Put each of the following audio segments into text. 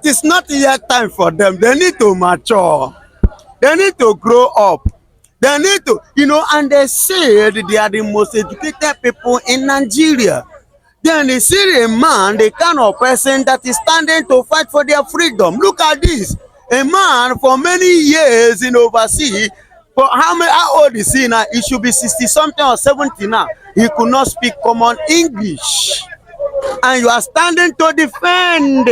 It is not yet time for them. They need to mature. They need to grow up. They need to, and they said they are the most educated people in Nigeria. Then they see a man, the kind of person that is standing to fight for their freedom. Look at this. A man for many years in overseas, for how old is he now? He should be 60 something or 70 now. He could not speak common English. And you are standing to defend.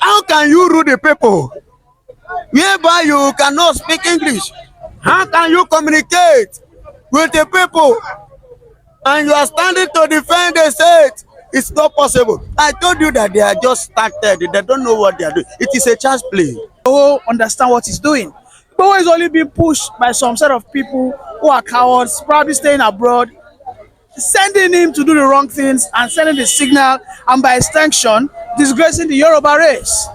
How can you rule the people? Whereby you cannot speak English. How can you communicate with the people? And you are standing to defend the state. It's not possible. I told you that they are just started. They don't know what they are doing. It is a child's play. Igoho understand what he's doing. Igoho is only being pushed by some set of people who are cowards, probably staying abroad, sending him to do the wrong things and sending the signal, and by extension, disgracing the Yoruba race.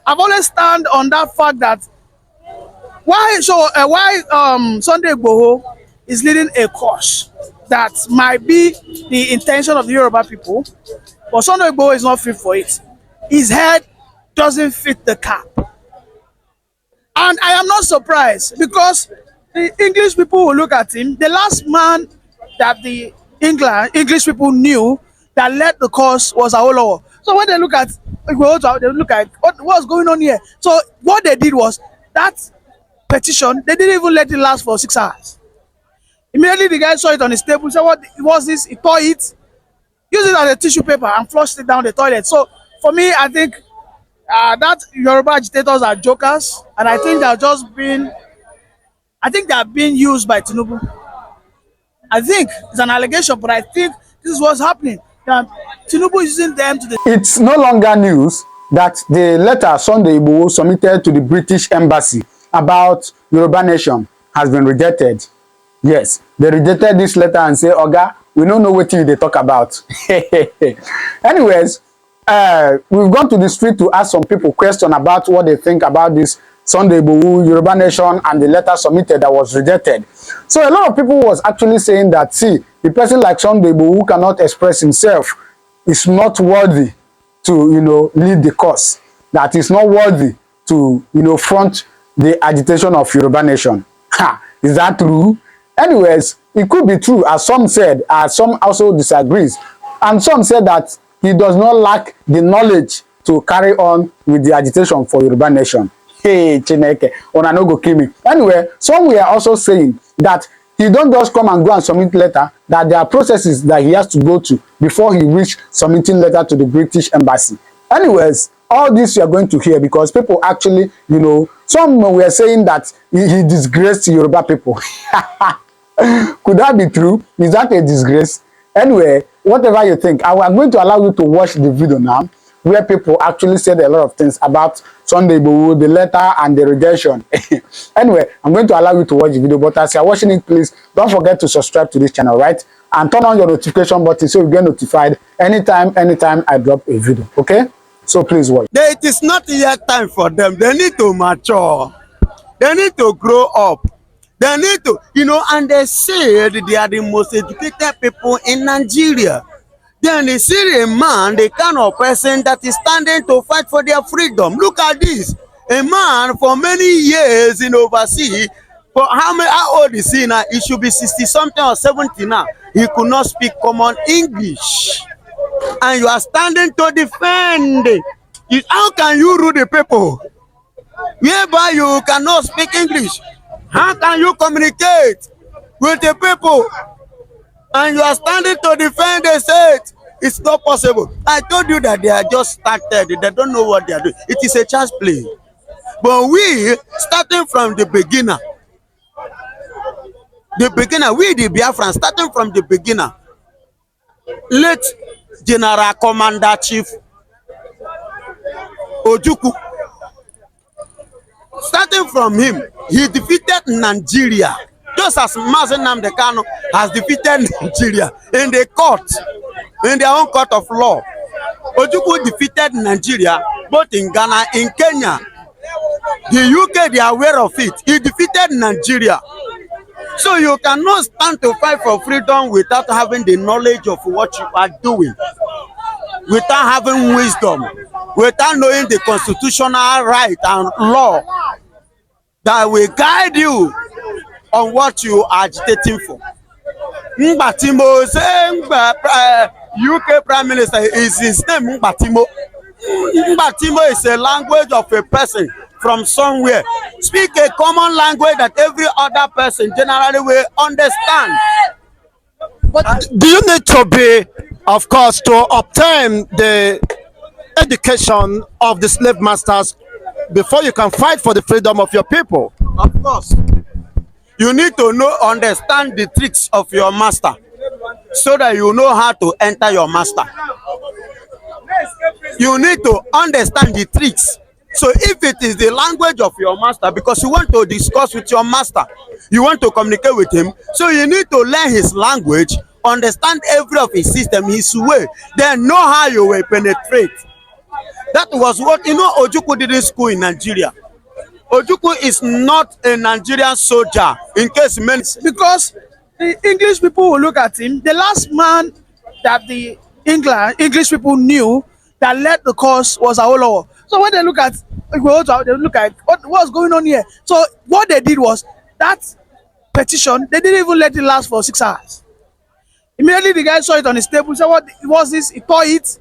I've always stand on that fact that why Sunday Igoho is leading a course that might be the intention of the Yoruba people, but Sunday Igoho is not fit for it. His head doesn't fit the cap. And I am not surprised, because the English people will look at him. The last man that the English people knew that led the cause was Awolowo. So when they look at Igoho, they look at what's going on here. So what they did was that petition, they didn't even let it last for 6 hours. Immediately the guy saw it on his table, said, "What was this?" He tore it, used it as a tissue paper, and flushed it down the toilet. So for me, I think that Yoruba agitators are jokers, and I think they are being used by Tinubu. I think it's an allegation, but I think this is what's happening. Tinubu is using them to. It's no longer news that the letter Sunday Igoho submitted to the British Embassy about Yoruba Nation has been rejected. Yes, they rejected this letter and say, "Oga, we don't know what they talk about." Anyways, we've gone to the street to ask some people question about what they think about this Sunday Igoho, Yoruba Nation, and the letter submitted that was rejected. So a lot of people was actually saying that, see, a person like Sunday Igoho who cannot express himself is not worthy to, lead the cause. That is not worthy to, front the agitation of Yoruba Nation. Is that true? Anyways, it could be true, as some said, as some also disagrees. And some said that he does not lack the knowledge to carry on with the agitation for Yoruba Nation. Hey, Chineke, Ona no go kill me. Anyway, some were also saying that he don't just come and go and submit letter, that there are processes that he has to go to before he reach submitting letter to the British Embassy. Anyways, all this you are going to hear, because people actually, some were saying that he disgraced Yoruba people. Could that be true? Is that a disgrace? Anyway, whatever you think, I'm going to allow you to watch the video now, where people actually said a lot of things about Sunday Igoho, the letter, and the rejection. Anyway, I'm going to allow you to watch the video, but as you're watching it, please don't forget to subscribe to this channel, right? And turn on your notification button so you get notified anytime I drop a video, okay? So please watch. It is not yet time for them. They need to mature. They need to grow up. They need to, and they said they are the most educated people in Nigeria. Then they see a man, the kind of person that is standing to fight for their freedom. Look at this. A man for many years in overseas, for how old is he now? He should be 60 something or 70 now. He could not speak common English. And you are standing to defend. How can you rule the people? Whereby you cannot speak English. How can you communicate with the people? And you are standing to defend the state. It's not possible. I told you that they are just started. They don't know what they are doing. It is a child's play. But we, starting from the beginner, we the Biafran, starting from the beginner, late General Commander Chief Ojukwu, starting from him, he defeated Nigeria, just as Mazi Nnamdi Kanu has defeated Nigeria in the court, in their own court of law. Ojukwu defeated Nigeria both in Ghana, in Kenya. The UK, they are aware of it. He defeated Nigeria. So you cannot stand to fight for freedom without having the knowledge of what you are doing, without having wisdom. without knowing the constitutional right and law that will guide you on what you are agitating for. Ngbatimo say UK Prime Minister is his name Ngbatimo. Ngbatimo is a language of a person from somewhere. Speak a common language that every other person generally will understand. But do you need to be, of course, to obtain the education of the slave masters before you can fight for the freedom of your people? Of course, you need to understand the tricks of your master so that you know how to enter your master. You need to understand the tricks. So if it is the language of your master, because you want to discuss with your master, you want to communicate with him, so you need to learn his language, understand every of his system, his way, then know how you will penetrate. That was what Ojukwu did in school in Nigeria. Ojukwu is not a Nigerian soldier, in case many. Because the English people will look at him. The last man that the English people knew that led the cause was Awolowo. So when they look at Igoho, they look at what's going on here. So what they did was that petition, they didn't even let it last for 6 hours. Immediately the guy saw it on his table, said, "What was this?" He tore it,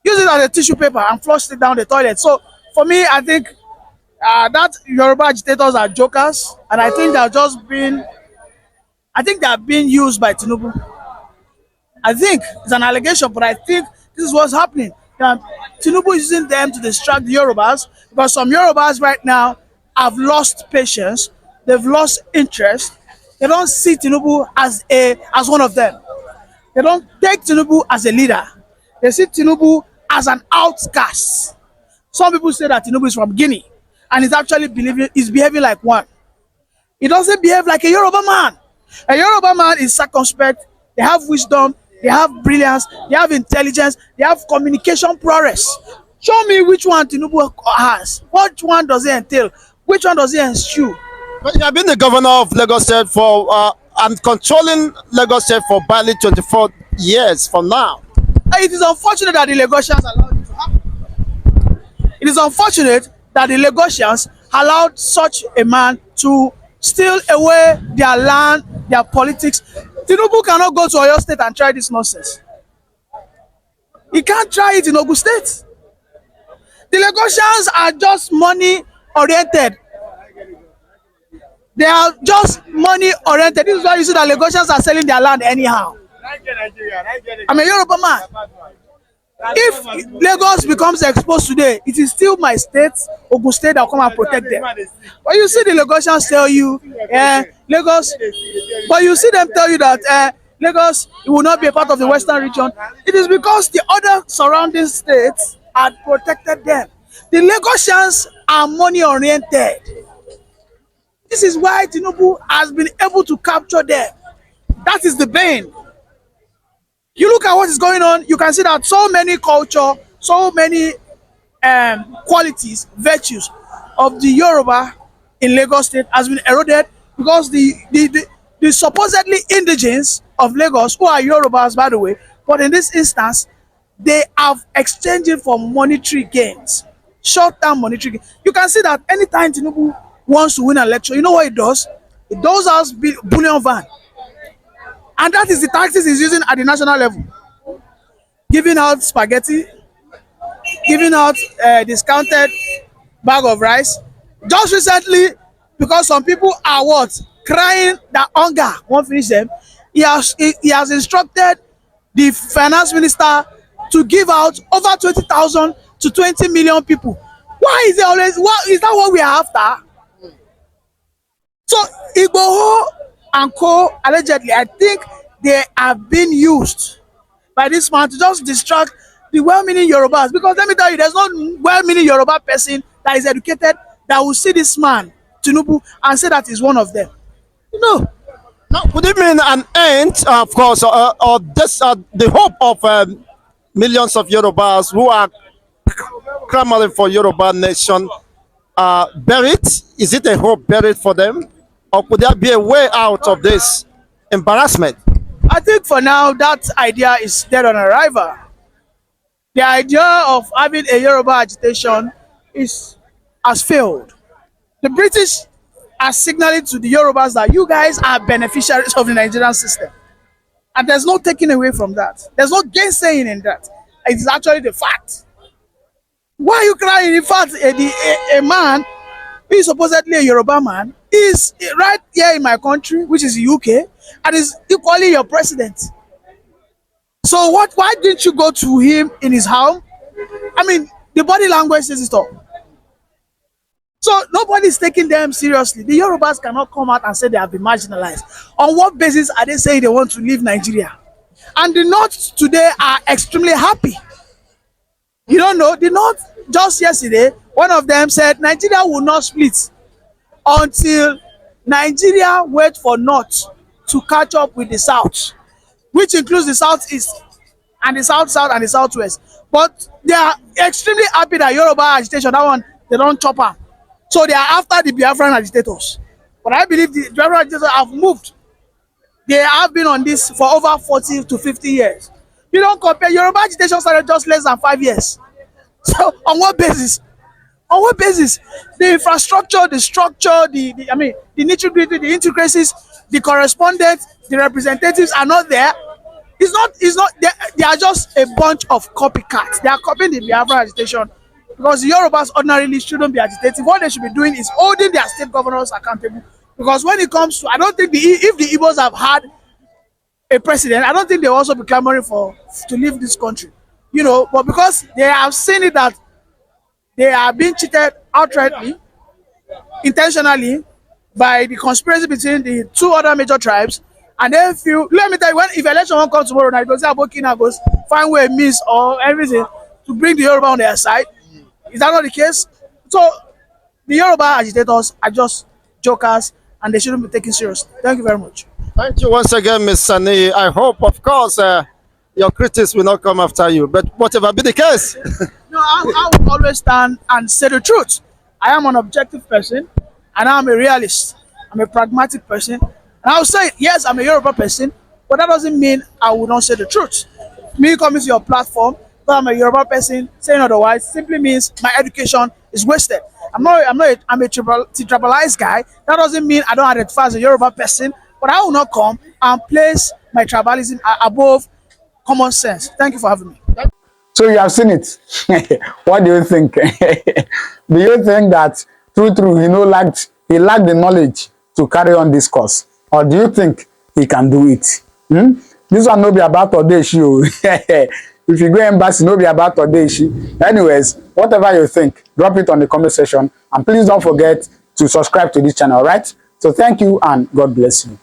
used it as a tissue paper, and flushed it down the toilet. So for me, I think that Yoruba agitators are jokers, and I think they are being used by Tinubu. I think it's an allegation, but I think this is what's happening. Tinubu is using them to distract the Yorubas, because some Yorubas right now have lost patience, they've lost interest. They don't see Tinubu as one of them. They don't take Tinubu as a leader. They see Tinubu as an outcast. Some people say that Tinubu is from Guinea, and he's behaving like one. He doesn't behave like a Yoruba man. A Yoruba man is circumspect. They have wisdom, they have brilliance, they have intelligence, they have communication prowess. Show me which one Tinubu has. Which one does it entail? Which one does it ensue? But you have been the governor of Lagos State for and controlling Lagos State for barely 24 years from now. It is unfortunate that the Lagosians allowed it to happen. It is unfortunate that the Lagosians allowed such a man to steal away their land, their politics. Tinubu cannot go to Oyo State and try this nonsense. He can't try it in Ogun State. The Lagosians are just money oriented. They are just money oriented. This is why you see that Lagosians are selling their land anyhow. I'm a Yoruba man. If Lagos becomes exposed today, it is still my state, Ogun State, that will come and protect them. But you see the Lagosians tell you, Lagos, but you see them tell you that Lagos will not be a part of the Western region. It is because the other surrounding states had protected them. The Lagosians are money oriented. This is why Tinubu has been able to capture them. That is the bane. You look at what is going on, you can see that so many culture, so many qualities, virtues of the Yoruba in Lagos State has been eroded, because the supposedly indigenes of Lagos, who are Yorubas by the way, but in this instance, they have exchanged it for monetary gains, short-term monetary gains. You can see that anytime Tinubu wants to win an election, you know what it does? It does us bullion van. And that is the tactics he's using at the national level. Giving out spaghetti, giving out discounted bag of rice. Just recently, because some people are crying that hunger won't finish them, he has instructed the finance minister to give out over 20,000 to 20 million people. Why is it always, is that what we are after? So Igoho and co, allegedly, I think they have been used by this man to just distract the well-meaning Yorubas. Because let me tell you, there's no well-meaning Yoruba person that is educated that will see this man, Tinubu, and say that he's one of them. No. Now, would it mean an end, of course, or this, the hope of millions of Yorubas who are clamoring for Yoruba nation buried? Is it a hope buried for them? Or could there be a way out of this embarrassment? I think for now that idea is dead on arrival. The idea of having a Yoruba agitation has failed. The British are signaling to the Yorubas that you guys are beneficiaries of the Nigerian system. And there's no taking away from that. There's no gainsaying in that. It's actually the fact. Why are you crying? In fact, a man who is supposedly a Yoruba man is right here in my country, which is the UK, and is equally your president. So why didn't you go to him in his home? I mean, the body language says it all. So nobody's taking them seriously. The Yorubas cannot come out and say they have been marginalized. On what basis are they saying they want to leave Nigeria? And the North today are extremely happy. You don't know, the North just yesterday, one of them said Nigeria will not split until Nigeria wait for North to catch up with the South, which includes the Southeast and the South and the Southwest. But they are extremely happy that Yoruba agitation, that one, they don't chop am. So they are after the Biafran agitators. But I believe the Biafran agitators have moved. They have been on this for over 40 to 50 years. You don't compare. Yoruba agitation started just less than 5 years. So on what basis? On what basis? The infrastructure, the structure, the nitty-gritty, the intricacies, the correspondents, the representatives are not there. It's not they are just a bunch of copycats. They are copying the Biafra agitation because the Yorubas ordinarily shouldn't be agitating. What they should be doing is holding their state governors accountable. Because when it comes to, I don't think if the Igbos have had a president, I don't think they will also be clamoring to leave this country. You know, but because they have seen it that they are being cheated outrightly, intentionally, by the conspiracy between the two other major tribes, and then let me tell you, if election won't come tomorrow, now it goes Abokina goes find way means or everything to bring the Yoruba on their side. Is that not the case? So the Yoruba agitators are just jokers and they shouldn't be taken seriously. Thank you very much. Thank you once again, Ms. Sani. I hope, of course, your critics will not come after you. But whatever be the case. No, I will always stand and say the truth. I am an objective person and I'm a realist. I'm a pragmatic person. And I'll say, yes, I'm a Yoruba person, but that doesn't mean I will not say the truth. Me coming to your platform, but I'm a Yoruba person, saying otherwise simply means my education is wasted. I'm a tribalized guy. That doesn't mean I don't identify as a Yoruba person, but I will not come and place my tribalism above common sense. Thank you for having me. So you have seen it. What do you think? Do you think that true, he lacked the knowledge to carry on this course? Or do you think he can do it? This one no be about Odeshi. If you go embassy, no be about Odeshi. Anyways, whatever you think, drop it on the comment section. And please don't forget to subscribe to this channel, right? So thank you and God bless you.